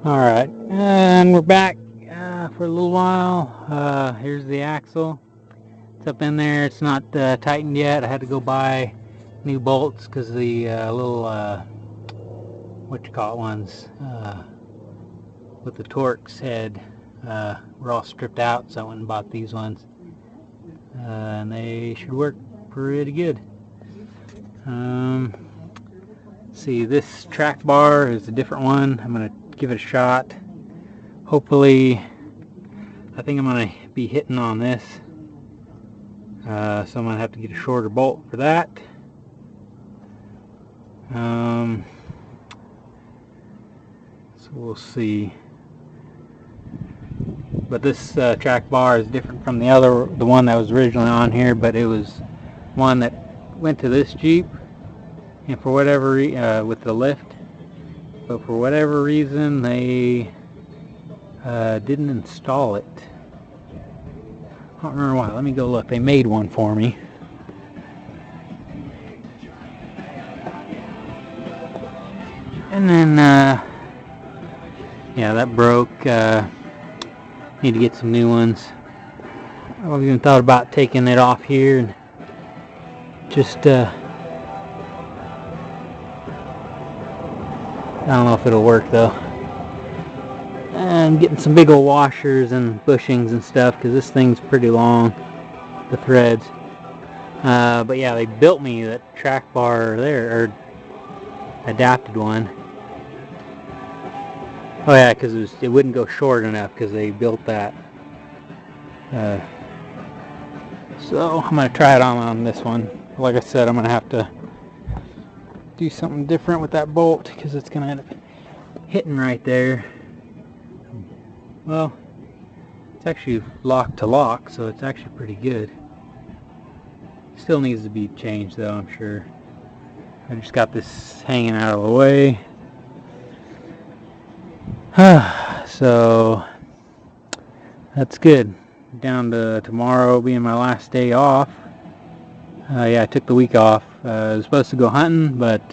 Alright, and we're back for a little while. Here's the axle. It's up in there. It's not tightened yet. I had to go buy new bolts because the little, ones with the Torx head were all stripped out, so I went and bought these ones. And they should work pretty good. See, this track bar is a different one. I'm going to give it a shot. Hopefully, I think I'm going to be hitting on this. So I'm going to have to get a shorter bolt for that. So we'll see. But this track bar is different from the one that was originally on here, but it was one that went to this Jeep, and for whatever with the lift, but for whatever reason they didn't install it. I don't remember why. Let me go look. They made one for me. And then, yeah, that broke. Need to get some new ones. I've even thought about taking it off here and just, I don't know if it'll work though. And getting some big old washers and bushings and stuff, because this thing's pretty long, the threads. But yeah, they built me that track bar there, or adapted one. Oh yeah, because it wouldn't go short enough because they built that. So I'm going to try it on this one. Like I said, I'm going to have to do something different with that bolt because it's going to end up hitting right there. Well, it's actually lock to lock, so it's actually pretty good. Still needs to be changed though, I'm sure. I just got this hanging out of the way. So that's good. Down to tomorrow being my last day off. Yeah, I took the week off. I was supposed to go hunting, but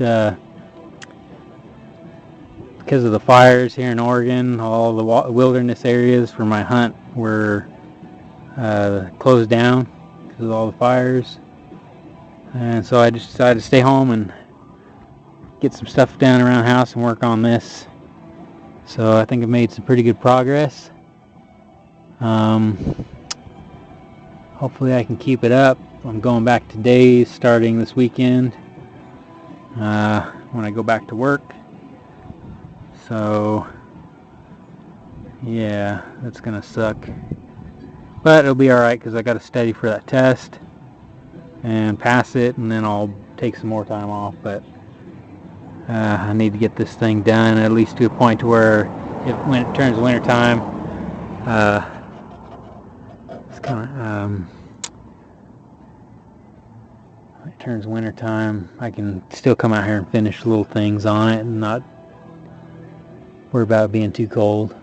because of the fires here in Oregon, all the wilderness areas for my hunt were closed down because of all the fires. And so I just decided to stay home and get some stuff done around the house and work on this. So I think I've made some pretty good progress. Hopefully I can keep it up. I'm going back to days starting this weekend when I go back to work. So yeah, that's gonna suck, but it'll be alright because I got to study for that test and pass it, and then I'll take some more time off. But I need to get this thing done at least to a point to where when it turns winter time, it's kind of it turns winter time, I can still come out here and finish little things on it and not worry about it being too cold.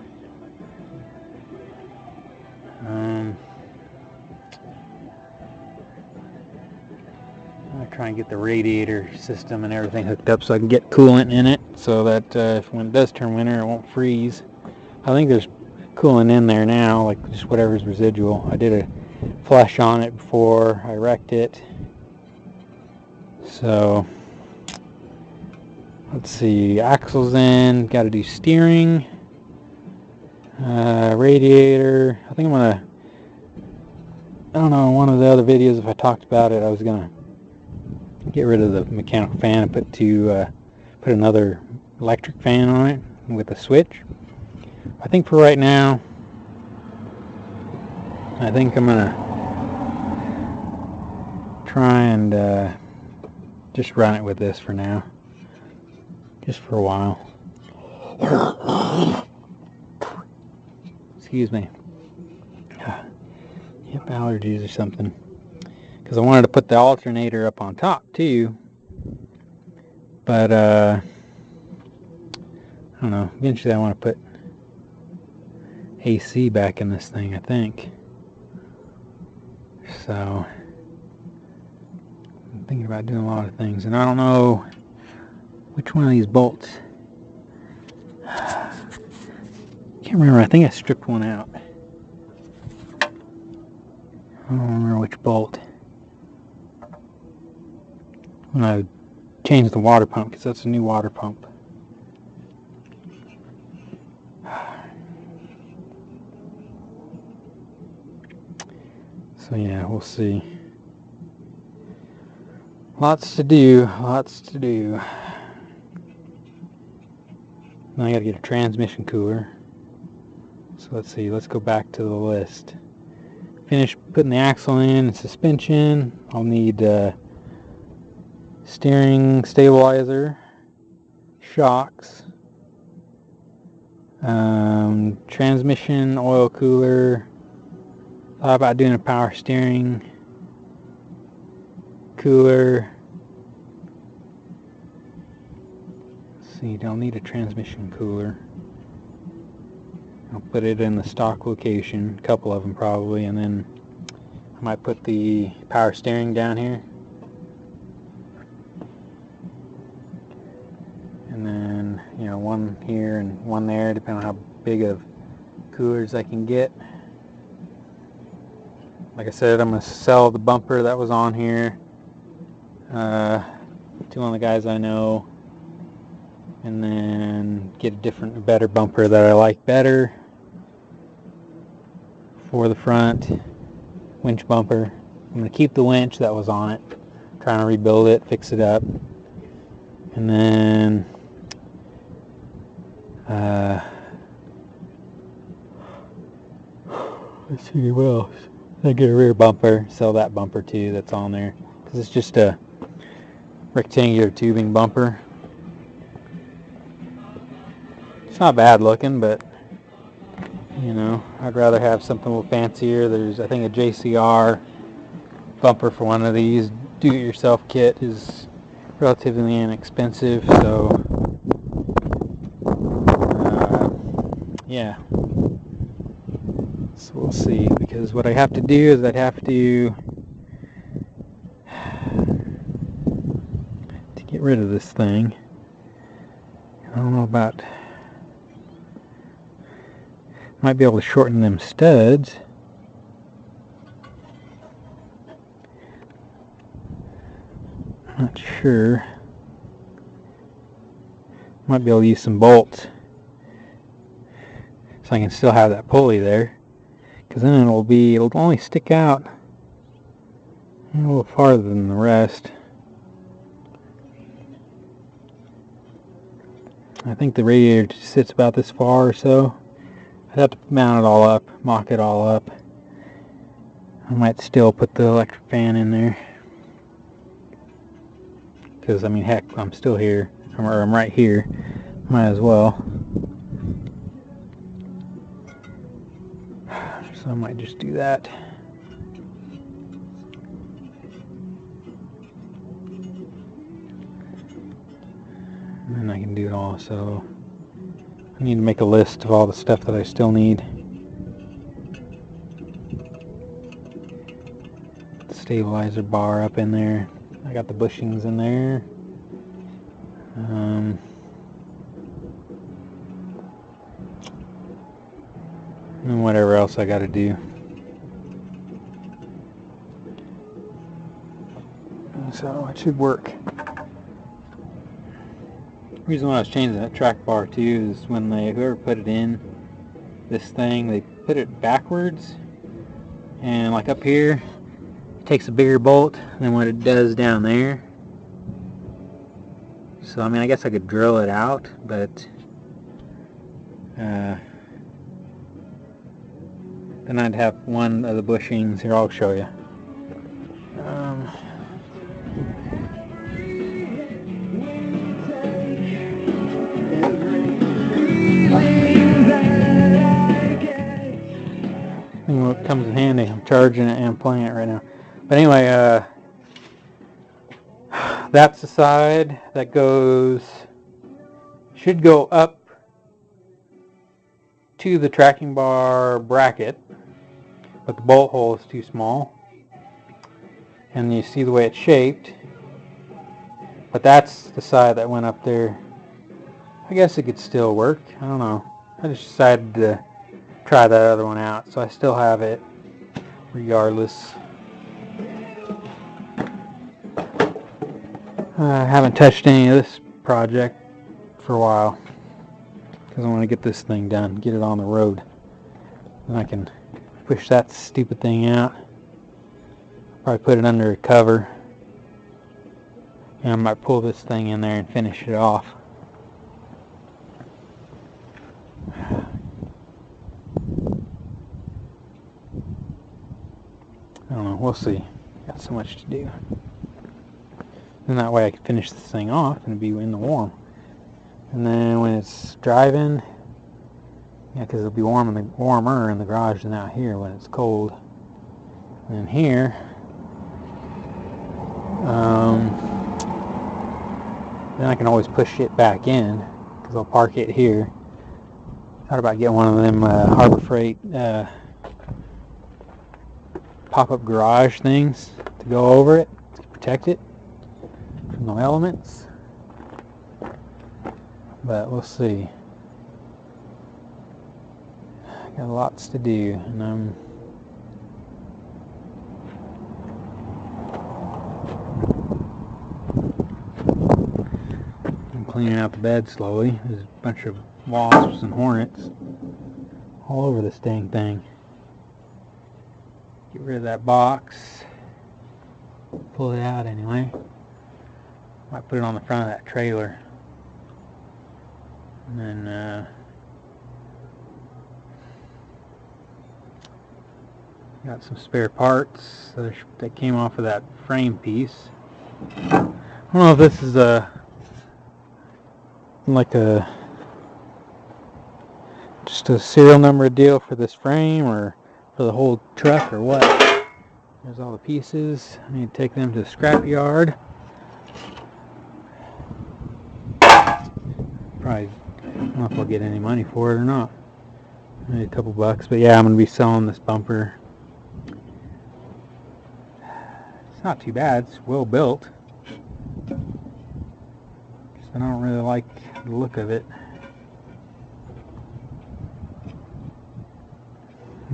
I'm gonna try and get the radiator system and everything hooked up so I can get coolant in it, so that when it does turn winter, it won't freeze. I think there's coolant in there now, like just whatever's residual. I did a flush on it before I wrecked it. So let's see, axles in, got to do steering, radiator. I think I don't know, in one of the other videos if I talked about it, I was gonna get rid of the mechanical fan and put another electric fan on it with a switch. I think for right now, I think I'm gonna try and just run it with this for now, just for a while. Excuse me. Hip allergies or something. Because I wanted to put the alternator up on top too, but I don't know. Eventually I want to put AC back in this thing, I think. So I'm thinking about doing a lot of things, and I don't know which one of these bolts. can't remember. I think I stripped one out. I don't remember which bolt. When I changed the water pump, because that's a new water pump. So yeah, we'll see. Lots to do, lots to do. Now I gotta get a transmission cooler. So let's see, let's go back to the list. Finish putting the axle in and suspension. I'll need steering stabilizer, shocks, transmission oil cooler. Thought about doing a power steering cooler. Let's see, don't need a transmission cooler. I'll put it in the stock location, a couple of them probably, and then I might put the power steering down here. And then, you know, one here and one there, depending on how big of coolers I can get. Like I said, I'm going to sell the bumper that was on here to one of the guys I know, and then get a better bumper that I like better for the front winch bumper. I'm going to keep the winch that was on it, trying to rebuild it, fix it up, and then let's see what else. I get a rear bumper, sell that bumper too that's on there, because it's just a rectangular tubing bumper. It's not bad looking, but you know, I'd rather have something a little fancier. There's, I think, a JCR bumper for one of these. Do-it-yourself kit is relatively inexpensive, so yeah. So we'll see, because what I have to do is I'd have to get rid of this thing. I don't know about, might be able to shorten them studs. I'm not sure. Might be able to use some bolts so I can still have that pulley there, because then it'll only stick out a little farther than the rest. I think the radiator sits about this far or so. I'd have to mount it all up, mock it all up. I might still put the electric fan in there, because I mean, heck, I'm still here, or I'm right here, might as well. So I might just do that. And then I can do it all. So I need to make a list of all the stuff that I still need. The stabilizer bar up in there. I got the bushings in there. And whatever else I got to do. So it should work. The reason why I was changing that track bar too is when whoever put it in this thing, they put it backwards, and like up here it takes a bigger bolt than what it does down there. So I mean, I guess I could drill it out, but then I'd have one of the bushings here. I'll show you. What comes in handy, I'm charging it and I'm playing it right now. But anyway, that's the side that should go up to the tracking bar bracket, but the bolt hole is too small. And you see the way it's shaped, but that's the side that went up there. I guess it could still work. I don't know. I just decided to try that other one out. So I still have it regardless. I haven't touched any of this project for a while because I want to get this thing done, get it on the road. Then I can push that stupid thing out. Probably put it under a cover. And I might pull this thing in there and finish it off. I don't know, we'll see. Got so much to do. And that way I can finish this thing off and be in the warm. And then when it's driving, yeah, because it'll be warmer in the garage than out here when it's cold. And then here, then I can always push it back in because I'll park it here. Thought about getting one of them Harbor Freight pop-up garage things to go over it to protect it from the elements. But we'll see. Got lots to do, and I'm cleaning out the bed slowly. There's a bunch of wasps and hornets all over this dang thing. Get rid of that box. Pull it out anyway. Might put it on the front of that trailer. And then got some spare parts that came off of that frame piece. I don't know if this is just a serial number deal for this frame or for the whole truck or what. There's all the pieces. I need to take them to the scrap yard. Probably, I don't know if I'll get any money for it or not. Maybe a couple bucks, but yeah, I'm going to be selling this bumper. It's not too bad. It's well built. I don't really like the look of it.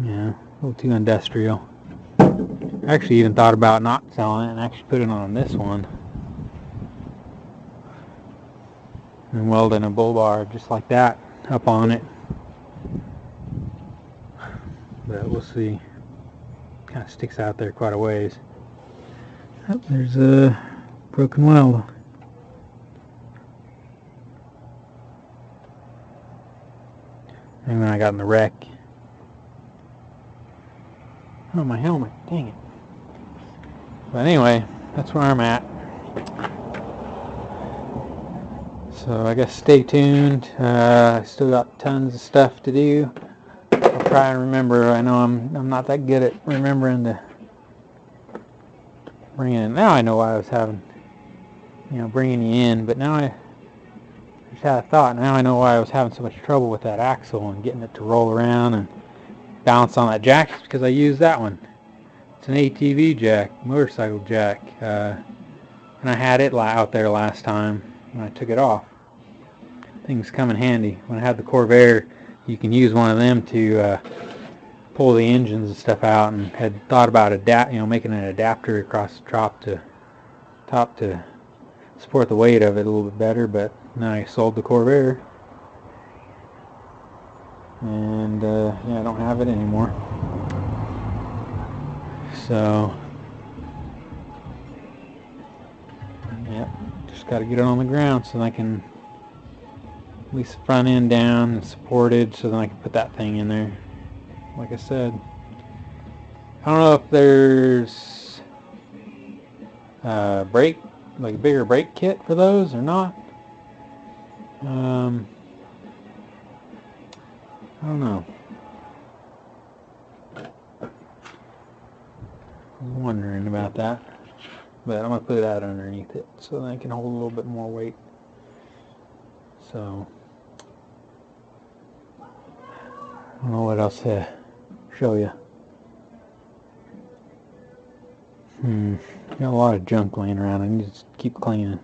Yeah, a little too industrial. I actually even thought about not selling it and actually putting it on this one. And welding a bull bar just like that up on it. But we'll see. Kind of sticks out there quite a ways. Oh, there's a broken weld. And when I got in the wreck. Oh, my helmet. Dang it. But anyway, that's where I'm at. So I guess stay tuned. I still got tons of stuff to do. I'll try and remember. I know I'm not that good at remembering to bring it in. Now I know why I was having, bringing you in. But now I just had a thought. Now I know why I was having so much trouble with that axle and getting it to roll around and bounce on that jack. It's because I used that one. It's an ATV jack, motorcycle jack, and I had it out there last time when I took it off. Things come in handy. When I had the Corvair, you can use one of them to pull the engines and stuff out, and had thought about making an adapter across the top to support the weight of it a little bit better. But then I sold the Corvair, and I don't have it anymore. So, yep, just got to get it on the ground so that I can at least the front end down and supported, so then I can put that thing in there. Like I said, I don't know if there's a bigger brake kit for those or not. I don't know. I'm wondering about that, but I'm going to put that underneath it so that I can hold a little bit more weight. So, I don't know what else to show you. Got a lot of junk laying around. I need to keep cleaning.